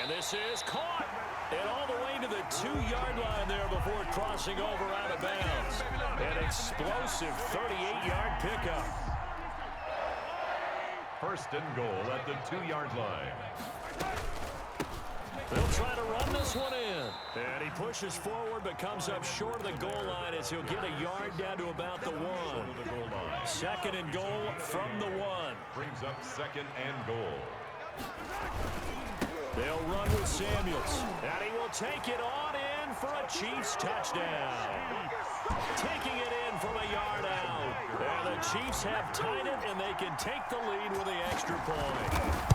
And this is caught. And all the way to the 2-yard line there before crossing over out of bounds. An explosive 38-yard pickup. First and goal at the 2-yard line. They'll try to run this one in. And he pushes forward but comes up short of the goal line as he'll get a yard down to about the 1. Second and goal from the 1. Brings up second and goal. They'll run with Samuels. And he will take it on in for a Chiefs touchdown. Taking it in from a yard out. And the Chiefs have tied it, and they can take the lead with the extra point.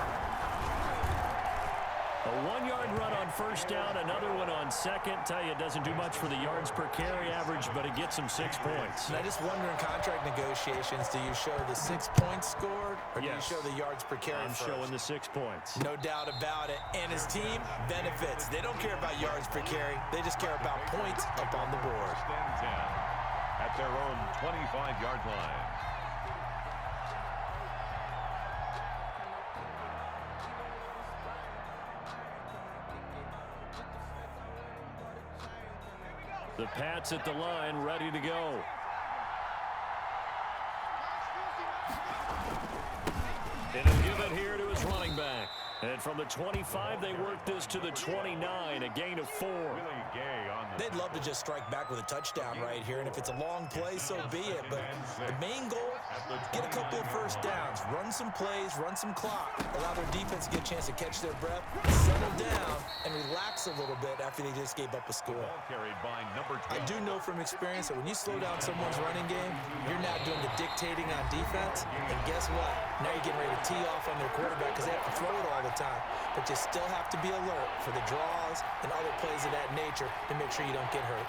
A 1-yard run on first down, another one on second. Tell you, it doesn't do much for the yards per carry average, but it gets them 6 points. And I just wonder in contract negotiations, do you show the 6 points scored, or do you show the yards per carry I'm first? showing the 6 points. No doubt about it. And his team benefits. They don't care about yards per carry. They just care about points up on the board. First and 10 at their own 25-yard line. The Pats at the line, ready to go. And he'll give it here to his running back. And from the 25, they work this to the 29, a gain of 4. They'd love to just strike back with a touchdown right here, and if it's a long play, so be it. But the main goal, get a couple of first downs, run some plays, run some clock, allow their defense to get a chance to catch their breath, settle down, and relax a little bit after they just gave up a score. I do know from experience that when you slow down someone's running game, you're now doing the dictating on defense, and guess what? Now you're getting ready to tee off on their quarterback because they have to throw it all the time. But you still have to be alert for the draws and other plays of that nature to make sure you don't get hurt.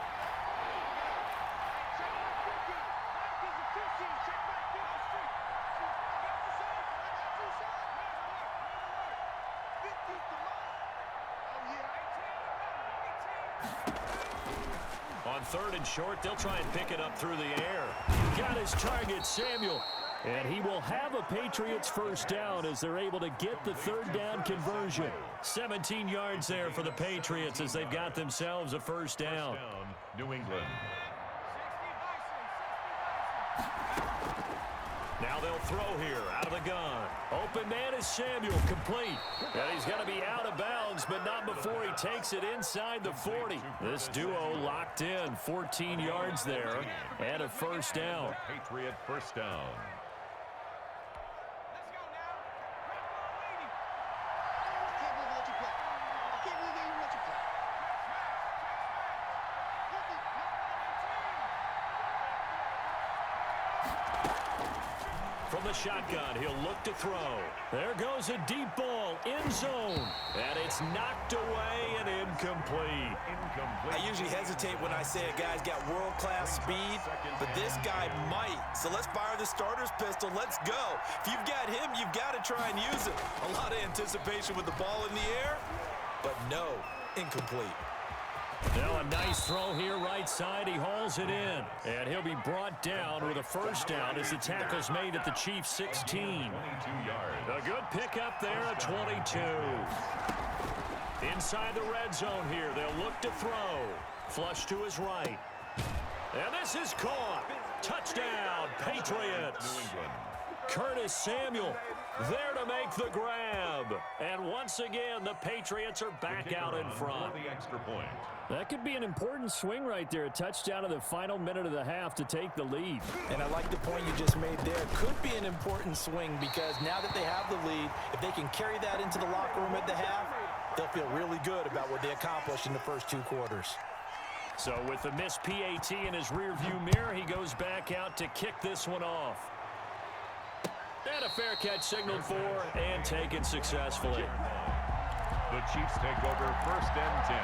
On third and short, they'll try and pick it up through the air. Got his target, Samuel. And he will have a Patriots first down as they're able to get the third down conversion. 17 yards there for the Patriots as they've got themselves a first down. New England. Now they'll throw here out of the gun. Open man is Samuel, complete. And he's going to be out of bounds, but not before he takes it inside the 40. This duo locked in, 14 yards there, and a first down. Patriot first down. From the shotgun, he'll look to throw. There goes a deep ball, end zone. And it's knocked away and incomplete. I usually hesitate when I say a guy's got world-class speed, but this guy might. So let's fire the starter's pistol. Let's go. If you've got him, you've got to try and use it. A lot of anticipation with the ball in the air, but no, incomplete. Now a nice throw here right side. He hauls it in. And he'll be brought down with a first down as the tackle's made at the Chiefs' 16. 22 yards. A good pickup there at 22. Inside the red zone here. They'll look to throw. Flush to his right. And this is caught. Touchdown, Patriots. Curtis Samuel there to make the grab. And once again, the Patriots are back out in front. The extra point. That could be an important swing right there. A touchdown in the final minute of the half to take the lead. And I like the point you just made there. Could be an important swing because now that they have the lead, if they can carry that into the locker room at the half, they'll feel really good about what they accomplished in the first 2 quarters. So with the missed PAT in his rearview mirror, he goes back out to kick this one off. And a fair catch signaled for and taken successfully. The Chiefs take over first and 10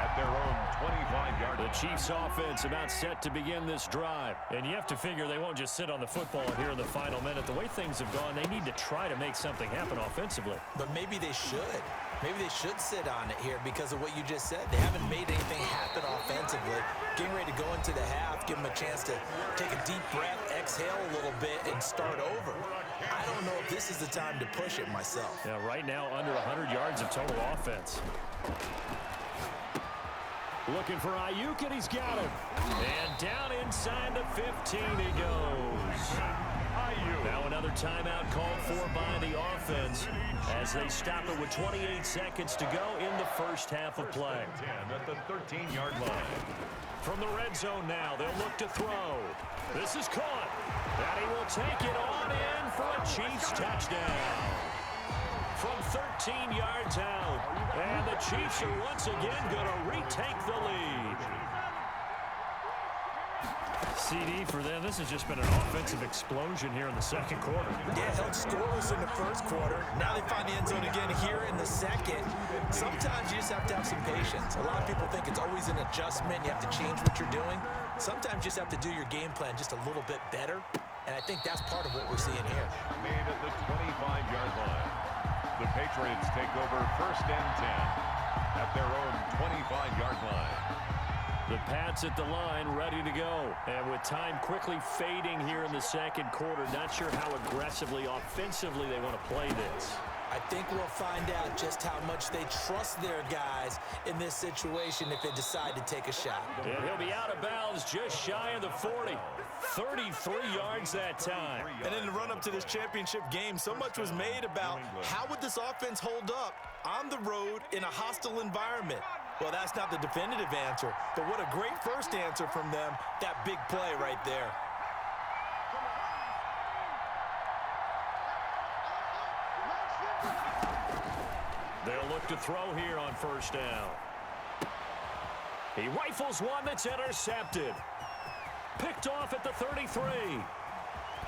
at their own 25-yard line. The Chiefs offense about set to begin this drive. And you have to figure they won't just sit on the football here in the final minute. The way things have gone, they need to try to make something happen offensively. But maybe they should. Maybe they should sit on it here because of what you just said. They haven't made anything happen offensively. Getting ready to go into the half, give them a chance to take a deep breath, exhale a little bit, and start over. I don't know if this is the time to push it myself. Yeah, right now under 100 yards of total offense. Looking for Ayuk, and he's got him. And down inside the 15 he goes. Now another timeout called for by the offense as they stop it with 28 seconds to go in the first half of play. At the 13-yard line. From the red zone now, they'll look to throw. This is caught. And he will take it on in for a Chiefs touchdown. From 13 yards out. And the Chiefs are once again going to retake the lead. CD for them. This has just been an offensive explosion here in the second quarter. Yeah, held scoreless in the first quarter. Now they find the end zone again here in the second. Sometimes you just have to have some patience. A lot of people think it's always an adjustment. You have to change what you're doing. Sometimes you just have to do your game plan just a little bit better. And I think that's part of what we're seeing here. Made at the 25-yard line. The Patriots take over first and 10 at their own 25-yard line. The Pats at the line, ready to go. And with time quickly fading here in the second quarter, not sure how aggressively, offensively they want to play this. I think we'll find out just how much they trust their guys in this situation if they decide to take a shot. And he'll be out of bounds just shy of the 40. 33 yards that time. And in the run-up to this championship game, so much was made about how would this offense hold up on the road in a hostile environment. Well, that's not the definitive answer, but what a great first answer from them, that big play right there. They'll look to throw here on first down. He rifles one that's intercepted. Picked off at the 33.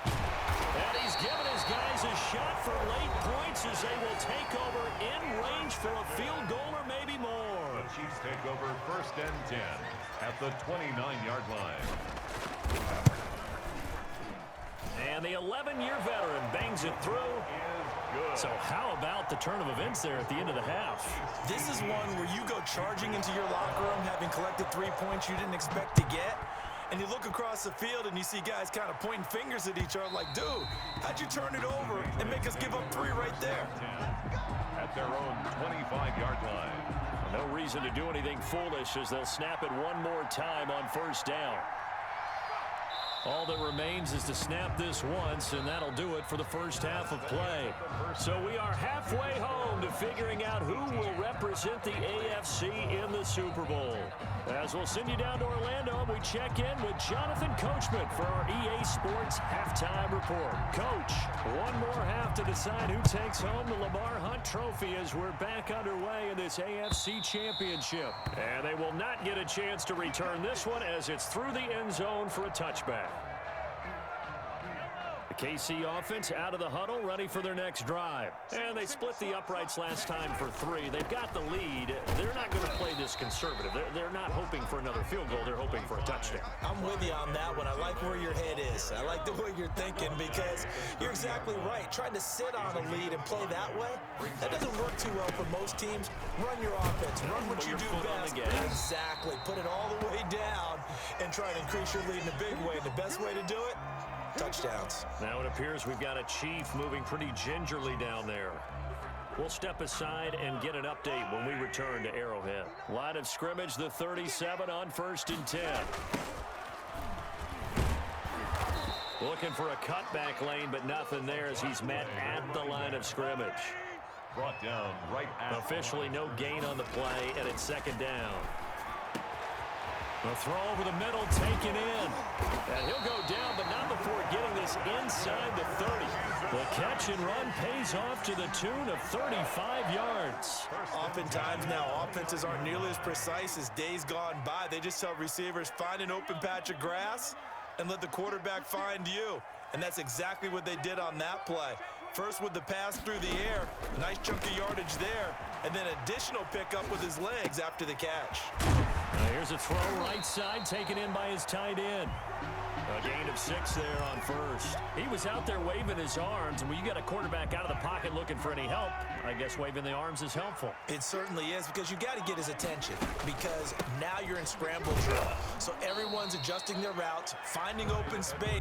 And he's given his guys a shot for late points as they will take over in range for a field goal or maybe more. The Chiefs take over first and 10 at the 29-yard line. And the 11-year veteran bangs it through. So how about the turn of events there at the end of the half? This is one where you go charging into your locker room having collected 3 points you didn't expect to get. And you look across the field and you see guys kind of pointing fingers at each other like, dude, how'd you turn it over and make us give up 3 right there? At their own 25-yard line. No reason to do anything foolish as they'll snap it one more time on first down. All that remains is to snap this once, and that'll do it for the first half of play. So we are halfway home to figuring out who will represent the AFC in the Super Bowl. As we'll send you down to Orlando, we check in with Jonathan Coachman for our EA Sports Halftime Report. Coach, one more half to decide who takes home the Lamar Hunt Trophy as we're back underway in this AFC Championship. And they will not get a chance to return this one as it's through the end zone for a touchback. The KC offense out of the huddle, ready for their next drive. And they split the uprights last time for 3. They've got the lead. They're not going to play this conservative. They're not hoping for another field goal. They're hoping for a touchdown. I'm with you on that one. I like where your head is. I like the way you're thinking because you're exactly right. Trying to sit on a lead and play that way, that doesn't work too well for most teams. Run your offense. Run what you do best. Exactly. Put it all the way down and try to increase your lead in a big way. And the best way to do it, touchdowns. Now it appears we've got a Chief moving pretty gingerly down there. We'll step aside and get an update when we return to Arrowhead. Line of scrimmage, the 37 on first and 10. Looking for a cutback lane, but nothing there as he's met at the line of scrimmage. Brought down right at Officially no gain on the play, and it's second down. The throw over the middle, taken in. And he'll go down, but not before getting this inside the 30. The catch and run pays off to the tune of 35 yards. Oftentimes now, offenses aren't nearly as precise as days gone by. They just tell receivers, find an open patch of grass and let the quarterback find you. And that's exactly what they did on that play. First with the pass through the air, nice chunk of yardage there, and then additional pickup with his legs after the catch. Now here's a throw right side taken in by his tight end. A gain of 6 there on first. He was out there waving his arms, and when you got a quarterback out of the pocket looking for any help, I guess waving the arms is helpful. It certainly is, because you got to get his attention, because now you're in scramble drill. So everyone's adjusting their routes, finding open space.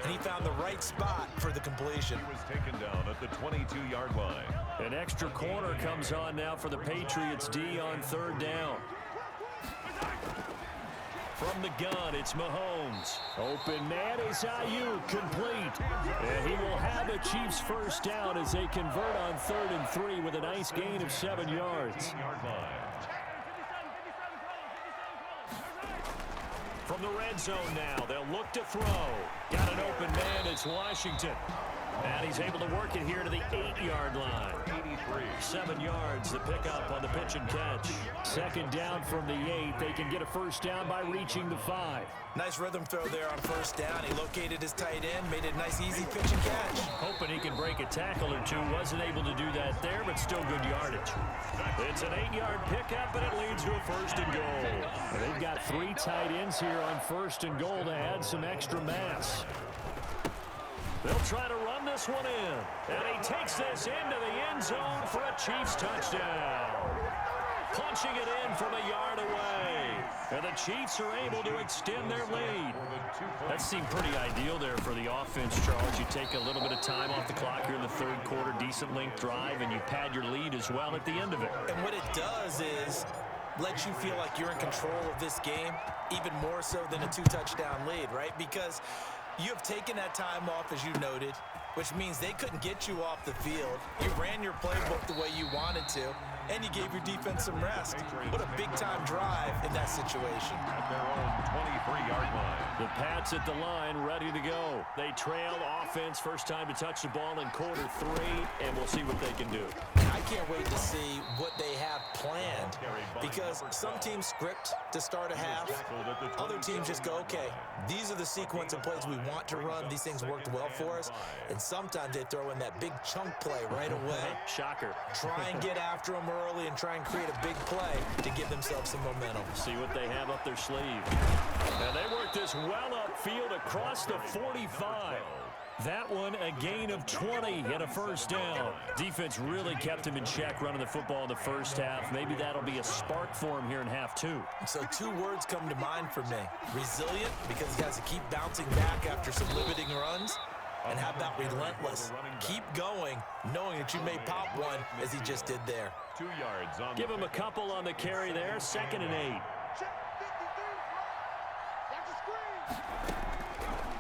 And he found the right spot for the completion. He was taken down at the 22-yard line. An extra corner comes on now for the Patriots D on 3rd down. From the gun, it's Mahomes. Open man is Ayuk, complete. And he will have a Chiefs first down as they convert on 3rd and 3 with a nice gain of 7 yards. From the red zone now, they'll look to throw. Got an open man, it's Washington. And he's able to work it here to the 8-yard line. 7 yards, the pickup on the pitch and catch. 2nd down from the 8. They can get a first down by reaching the 5. Nice rhythm throw there on 1st down. He located his tight end, made it a nice, easy pitch and catch. Hoping he can break a tackle or two. Wasn't able to do that there, but still good yardage. It's an 8-yard pickup, and it leads to a 1st and goal. And they've got 3 tight ends here on 1st and goal to add some extra mass. They'll try to run this one in. And he takes this into the end zone for a Chiefs touchdown. Punching it in from a yard away. And the Chiefs are able to extend their lead. That seemed pretty ideal there for the offense, Charles. You take a little bit of time off the clock here in the 3rd quarter, decent length drive, and you pad your lead as well at the end of it. And what it does is let you feel like you're in control of this game, even more so than a 2-touchdown lead, right? Because you have taken that time off, as you noted, which means they couldn't get you off the field. You ran your playbook the way you wanted to, and you gave your defense some rest. What a big-time drive in that situation. At their own 23-yard line. The Pats at the line, ready to go. They trail offense, first time to touch the ball in quarter 3, and we'll see what they can do. I can't wait to see what they have planned, because some teams script to start a half. Other teams just go, okay, these are the sequence of plays we want to run. These things worked well for us. And sometimes they throw in that big chunk play right away. Shocker. Try and get after them early and try and create a big play to give themselves some momentum. See what they have up their sleeve. And they work this well upfield across the 45. That one, a gain of 20 and a first down. Defense really kept him in check running the football in the first half. Maybe that'll be a spark for him here in half 2. So 2 words come to mind for me. Resilient, because he has to keep bouncing back after some limiting runs. And how about relentless? Keep going, knowing that you may pop one, as he just did there. 2 yards on. Give him a couple on the carry there. 2nd and 8.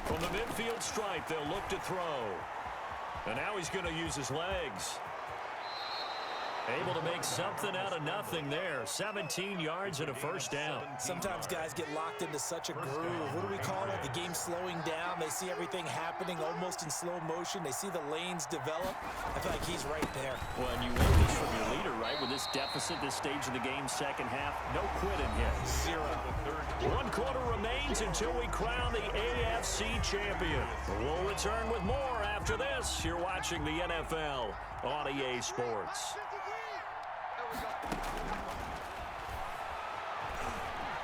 From the midfield stripe, they'll look to throw. And now he's going to use his legs. Able to make something out of nothing there. 17 yards and a first down. Sometimes guys get locked into such a groove. What do we call it? The game slowing down. They see everything happening almost in slow motion. They see the lanes develop. I feel like he's right there. Well, and you want this from your leader, right? With this deficit, this stage of the game, second half, no quitting here. 0. 1 quarter remains until we crown the AFC champion. We'll return with more after this. You're watching the NFL on EA Sports.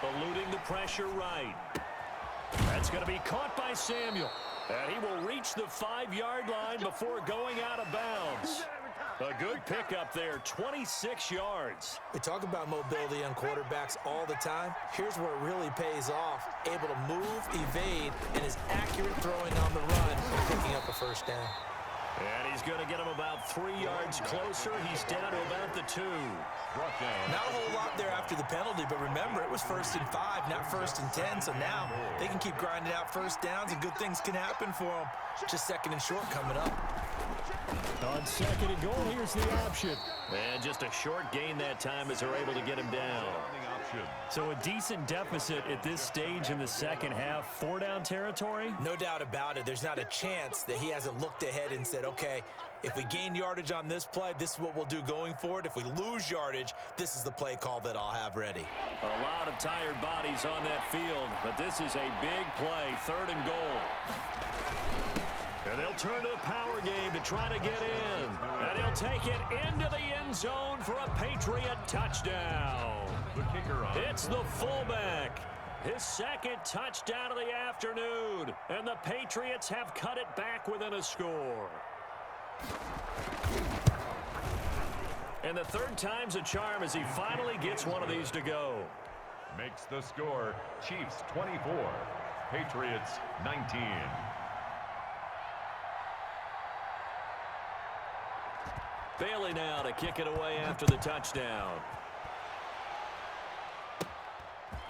Eluding the pressure right. That's going to be caught by Samuel. And he will reach the 5-yard line before going out of bounds. A good pickup there, 26 yards. We talk about mobility on quarterbacks all the time. Here's where it really pays off. Able to move, evade, and is accurate throwing on the run and picking up a first down. And he's going to get him about 3 yards closer. He's down to about the 2. Not a whole lot there after the penalty, but remember, it was 1st and 5, not 1st and 10, so now they can keep grinding out first downs and good things can happen for them. Just 2nd and short coming up. On second and goal, here's the option. And just a short gain that time as they're able to get him down. So a decent deficit at this stage in the second half. 4-down territory? No doubt about it. There's not a chance that he hasn't looked ahead and said, okay, if we gain yardage on this play, this is what we'll do going forward. If we lose yardage, this is the play call that I'll have ready. A lot of tired bodies on that field, but this is a big play, 3rd and goal. And they'll turn to the power game to try to get in. And he'll take it into the end zone for a Patriot touchdown. The kicker on. It's the fullback. His second touchdown of the afternoon. And the Patriots have cut it back within a score. And the 3rd time's a charm as he finally gets one of these to go. Makes the score Chiefs 24, Patriots 19. Bailey now to kick it away after the touchdown.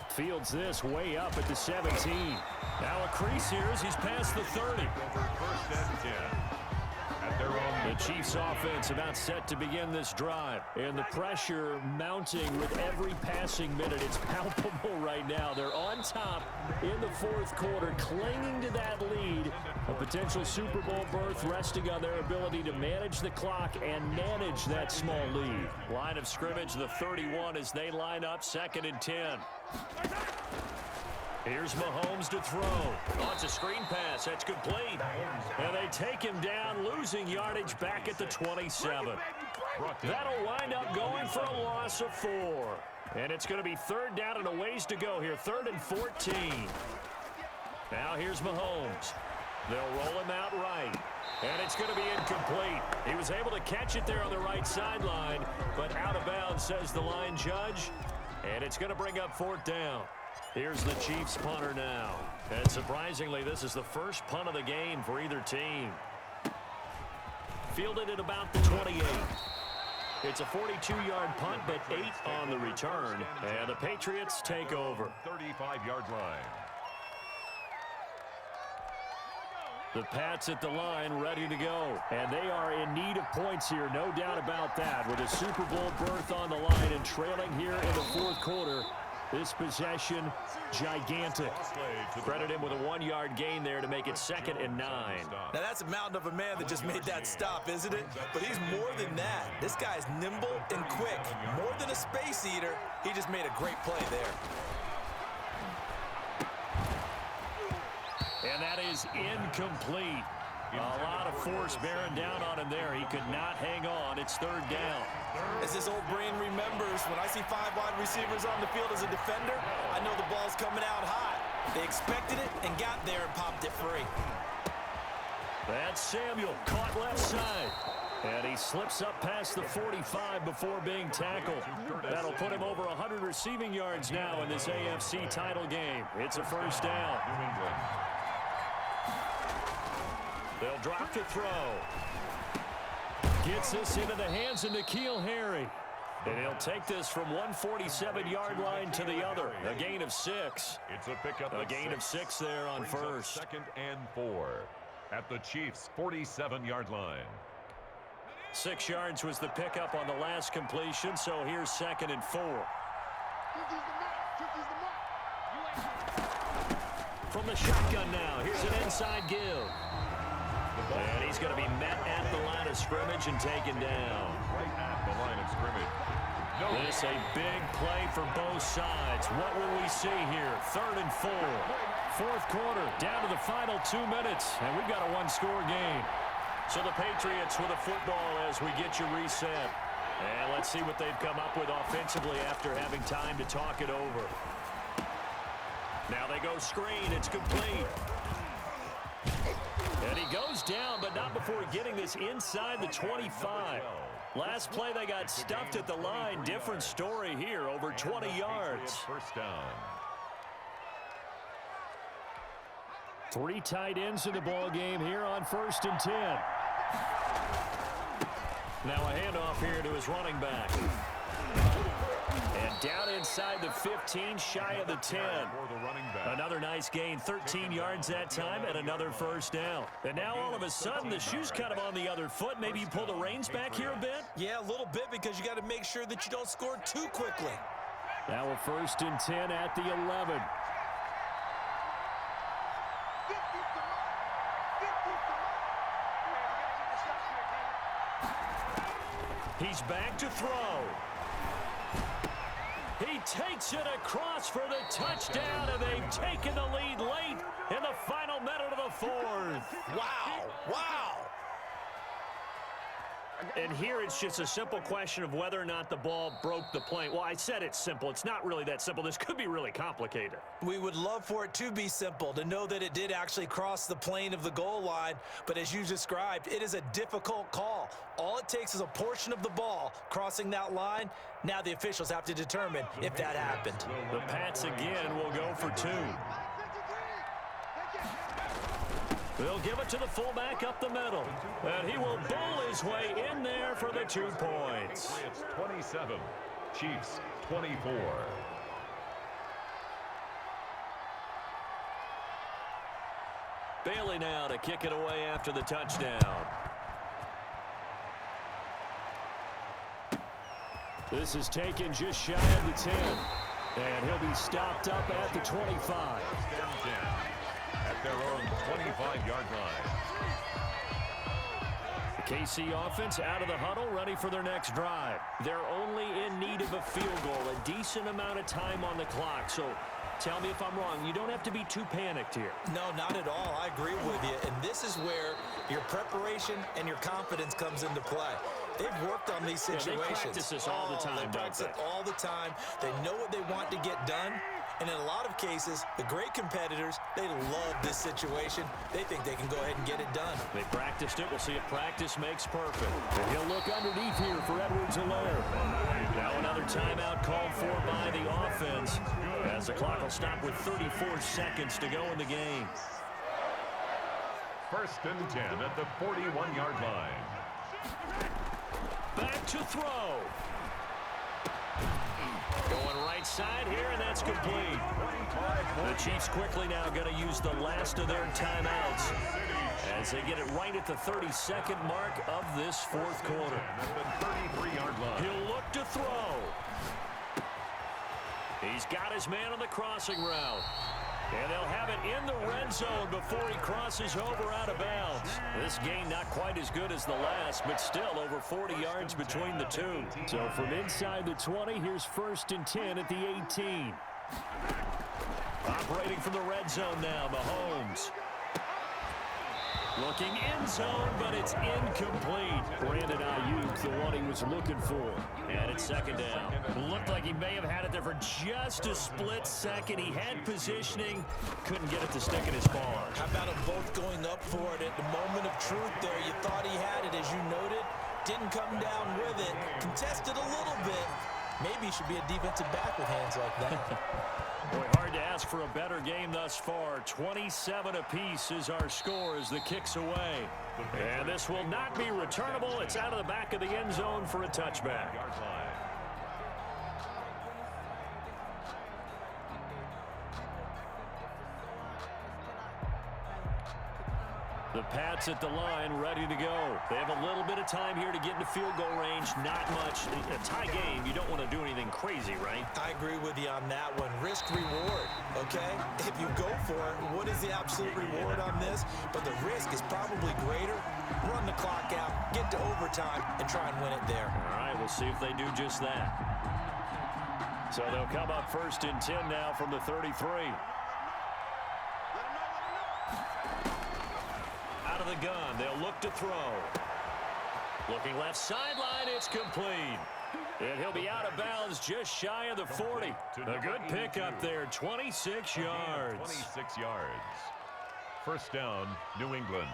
Fields this way up at the 17. Now a crease here as he's past the 30. Over 1st and 10. At their own. The Chiefs offense about set to begin this drive. And the pressure mounting with every passing minute. It's palpable right now. They're on top in the 4th quarter, clinging to that lead. A potential Super Bowl berth resting on their ability to manage the clock and manage that small lead. Line of scrimmage, the 31 as they line up 2nd and 10. Here's Mahomes to throw. Oh, it's a screen pass. That's complete. And they take him down, losing yardage back at the 27. That'll wind up going for a loss of 4. And it's going to be 3rd down and a ways to go here. 3rd and 14. Now here's Mahomes. They'll roll him out right. And it's going to be incomplete. He was able to catch it there on the right sideline, but out of bounds, says the line judge. And it's going to bring up 4th down. Here's the Chiefs punter now. And surprisingly, this is the first punt of the game for either team. Fielded at about the 28. It's a 42-yard punt, but 8 on the return. And the Patriots take over. 35-yard line. The Pats at the line ready to go. And they are in need of points here, no doubt about that. With a Super Bowl berth on the line and trailing here in the 4th quarter. This possession, gigantic. Credit him with a 1-yard gain there to make it 2nd and 9. Now, that's a mountain of a man that just made that stop, isn't it? But he's more than that. This guy's nimble and quick. More than a space eater, he just made a great play there. And that is incomplete. A lot of force bearing down on him there. He could not hang on. It's 3rd down. As this old brain remembers, when I see 5 wide receivers on the field as a defender, I know the ball's coming out hot. They expected it and got there and popped it free. That's Samuel, caught left side. And he slips up past the 45 before being tackled. That'll put him over 100 receiving yards now in this AFC title game. It's a 1st down. They'll drop to throw. Gets this into the hands of N'Keal Harry. And he'll take this from 147-yard line to the other. A gain of 6. It's a pickup. A gain of 6 there on 1st. 2nd and 4 at the Chiefs' 47-yard line. 6 yards was the pickup on the last completion, so here's 2nd and 4. From the shotgun now, here's an inside give. And he's going to be met at the line of scrimmage and taken down. Right at the line of scrimmage. This a big play for both sides. What will we see here? 3rd and 4. 4th quarter, down to the final 2 minutes, and we've got a 1-score game. So the Patriots with a football as we get you reset. And let's see what they've come up with offensively after having time to talk it over. Now they go screen. It's complete. And he goes down, but not before getting this inside the 25. Last play, they got stuffed at the line. Different story here, over 20 yards. 1st down. 3 tight ends in the ball game here on 1st and 10. Now a handoff here to his running back. And down inside the 15, shy of the 10. Another nice gain, 13 yards that time, and another first down. And now all of a sudden, the shoe's kind of on the other foot. Maybe you pull the reins back here a bit? Yeah, a little bit, because you got to make sure that you don't score too quickly. Now a 1st and 10 at the 11. He's back to throw. He takes it across for the touchdown, and they've taken the lead late in the final minute of the 4th. Wow, wow. And here it's just a simple question of whether or not the ball broke the plane. Well, I said it's simple. It's not really that simple. This could be really complicated. We would love for it to be simple, to know that it did actually cross the plane of the goal line. But as you described, it is a difficult call. All it takes is a portion of the ball crossing that line. Now the officials have to determine if that happened. The Pats again will go for 2. They'll give it to the fullback up the middle. And he will bowl his way in there for the 2 points. It's 27. Chiefs 24. Bailey now to kick it away after the touchdown. This is taken just shy of the 10. And he'll be stopped up at the 25. At their own 25-yard line. The KC offense out of the huddle, ready for their next drive. They're only in need of a field goal, a decent amount of time on the clock. So tell me if I'm wrong. You don't have to be too panicked here. No, not at all. I agree with you. And this is where your preparation and your confidence comes into play. They've worked on these situations. Yeah, they practice this all the time, They practice it all the time. They know what they want to get done. And in a lot of cases, the great competitors, they love this situation. They think they can go ahead and get it done. They practiced it. We'll see if practice makes perfect. And he'll look underneath here for Edwards-Helaire. Now another timeout called for by the offense, as the clock will stop with 34 seconds to go in the game. 1st and 10 at the 41-yard line. Back to throw. Going right side here, and that's complete. The Chiefs quickly now going to use the last of their timeouts as they get it right at the 32nd mark of this 4th quarter. He'll look to throw. He's got his man on the crossing route. And they'll have it in the red zone before he crosses over out of bounds. This game not quite as good as the last, but still over 40 yards between the two. So from inside the 20, here's 1st and 10 at the 18. Operating from the red zone now, Mahomes. Looking end zone, but it's incomplete. Brandon Ayuk, the one he was looking for. And it's 2nd down. Looked like he may have had it there for just a split second. He had positioning, couldn't get it to stick in his bars. How about them both going up for it at the moment of truth there? You thought he had it, as you noted. Didn't come down with it. Contested a little bit. Maybe he should be a defensive back with hands like that. Boy, hard to ask for a better game thus far. 27 apiece is our score as the kick's away. And this will not be returnable. It's out of the back of the end zone for a touchback. The Pats at the line, ready to go. They have a little bit of time here to get into field goal range. Not much. A tie game, you don't want to do anything crazy, right? I agree with you on that one. Risk reward, okay? If you go for it, what is the absolute reward on this? But the risk is probably greater. Run the clock out, get to overtime, and try and win it there. All right, we'll see if they do just that. So they'll come up 1st and 10 now from the 33. Out of the gun, they'll look to throw. Looking left sideline, it's complete. And he'll be out of bounds just shy of the 40. A good pickup there, 26 yards. 26 yards. 1st down, New England.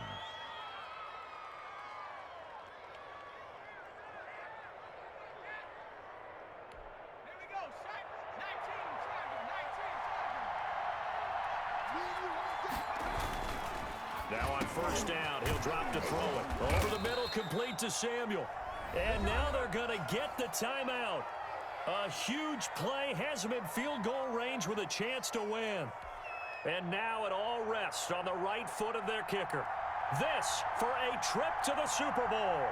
Now on 1st down, he'll drop to throw it. Over the middle, complete to Samuel. And now they're going to get the timeout. A huge play has him in field goal range with a chance to win. And now it all rests on the right foot of their kicker. This for a trip to the Super Bowl.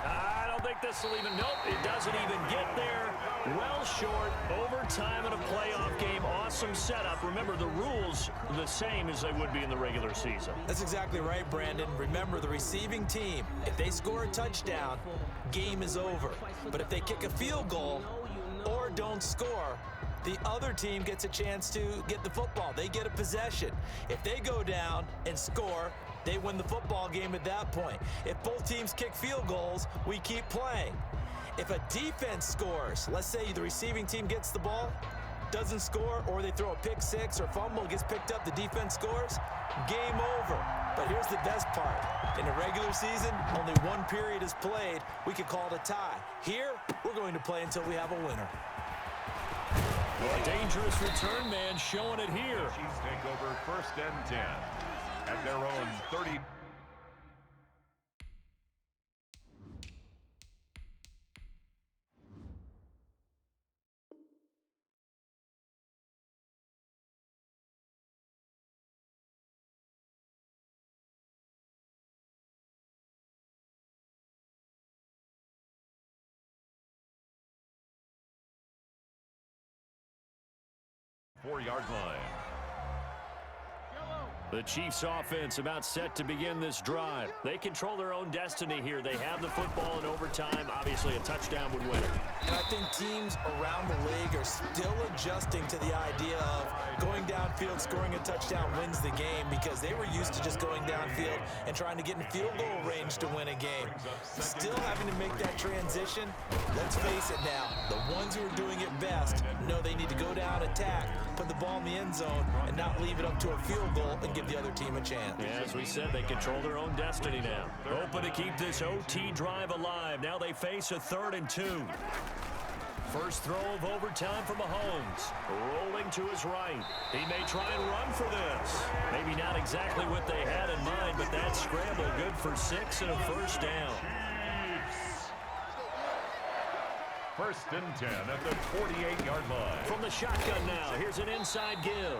I don't think this will even, nope, it doesn't even get there. Well short, overtime in a playoff game. Awesome setup. Remember, the rules are the same as they would be in the regular season. That's exactly right, Brandon. Remember, the receiving team, if they score a touchdown, game is over. But if they kick a field goal or don't score, the other team gets a chance to get the football. They get a possession. If they go down and score, they win the football game at that point. If both teams kick field goals, we keep playing. If a defense scores, let's say the receiving team gets the ball, doesn't score, or they throw a pick six or fumble, gets picked up, the defense scores, game over. But here's the best part. In the regular season, only one period is played. We could call it a tie. Here, we're going to play until we have a winner. A dangerous return man showing it here. Chiefs take over 1st and 10 at their own 30. Four-yard line. The Chiefs offense about set to begin this drive. They control their own destiny here. They have the football in overtime. Obviously, a touchdown would win it. And I think teams around the league are still adjusting to the idea of going downfield, scoring a touchdown wins the game, because they were used to just going downfield and trying to get in field goal range to win a game. Still having to make that transition. Let's face it now, the ones who are doing it best know they need to go down, attack, put the ball in the end zone, and not leave it up to a field goal and give the other team a chance. Yeah, as we said, they control their own destiny now. Hoping to keep this OT drive alive. Now they face a 3rd and 2. First throw of overtime for Mahomes. Rolling to his right. He may try and run for this. Maybe not exactly what they had in mind, but that scramble good for 6 and a first down. 1st and 10 at the 48-yard line. From the shotgun now, here's an inside give.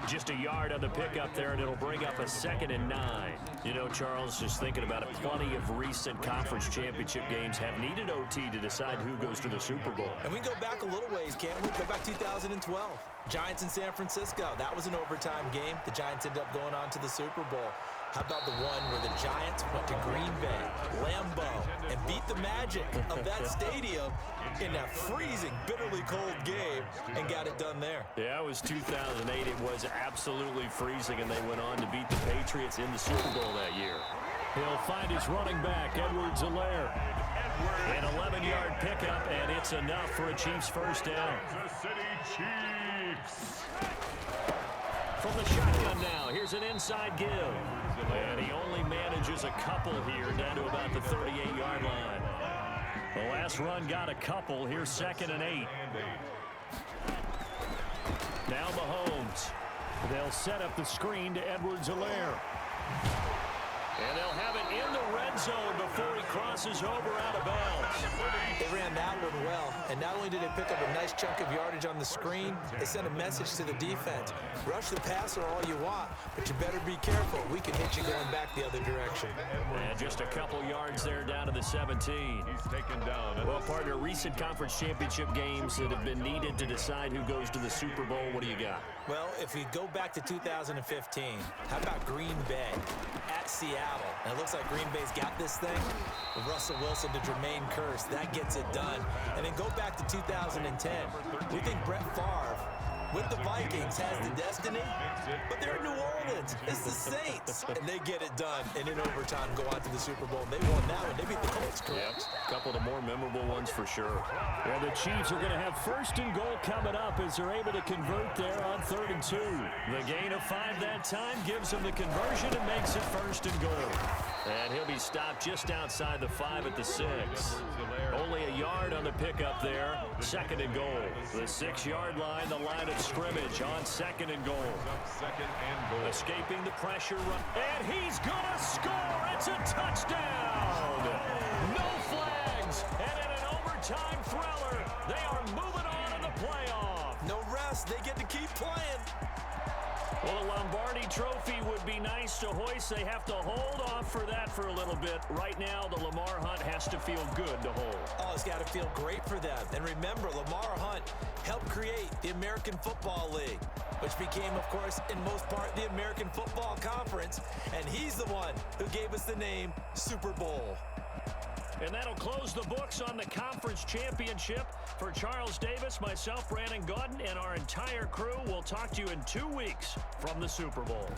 Just a yard on the pickup there, and it'll bring up a 2nd and 9. You know, Charles, just thinking about it, plenty of recent conference championship games have needed OT to decide who goes to the Super Bowl. And we can go back a little ways, can't we? Go back 2012. Giants in San Francisco. That was an overtime game. The Giants ended up going on to the Super Bowl. How about the one where the Giants went to Green Bay, Lambeau, and beat the magic of that stadium in that freezing, bitterly cold game and got it done there? Yeah, it was 2008. It was absolutely freezing, and they went on to beat the Patriots in the Super Bowl that year. He'll find his running back, Edwards-Helaire. An 11-yard pickup, and it's enough for a Chiefs first down. Kansas City Chiefs. From the shotgun now, here's an inside give. And he only manages a couple here, down to about the 38-yard line. The last run got a couple. Here's 2nd and 8. Now Mahomes. They'll set up the screen to Edwards-Helaire. And they'll have it in the red zone before he crosses over out of bounds. They ran that one well, and not only did they pick up a nice chunk of yardage on the screen, they sent a message to the defense. Rush the passer all you want, but you better be careful. We can hit you going back the other direction. And just a couple yards there down to the 17. He's taken down. Well, partner, recent conference championship games that have been needed to decide who goes to the Super Bowl, what do you got? Well, if we go back to 2015, how about Green Bay at Seattle? And it looks like Green Bay's got this thing. With Russell Wilson to Jermaine Kearse, that gets it done. And then go back to 2010. We think Brett Favre with the Vikings has the destiny, but they're in New Orleans. It's the Saints, and they get it done. And in overtime, go on to the Super Bowl. They won that one. They beat the Colts, correct? Yep. couple of the more memorable ones for sure. And the Chiefs are going to have 1st and goal coming up as they're able to convert there on 3rd and 2. The gain of 5 that time gives him the conversion and makes it 1st and goal. And he'll be stopped just outside the 5 at the 6. Only a yard on the pickup there. 2nd and goal. The 6-yard line, the line of scrimmage on 2nd and goal. Escaping the pressure run. And he's going to score. It's a touchdown. No flags. And in an overtime thriller, they are moving on in the playoff. No rest. They get to keep playing. Well, a Lombardi trophy would be nice to hoist. They have to hold off for that for a little bit. Right now, the Lamar Hunt has to feel good to hold. Oh, it's got to feel great for them. And remember, Lamar Hunt helped create the American Football League, which became, of course, in most part, the American Football Conference. And he's the one who gave us the name Super Bowl. And that'll close the books on the conference championship. For Charles Davis, myself, Brandon Gaudin, and our entire crew, we'll talk to you in 2 weeks from the Super Bowl.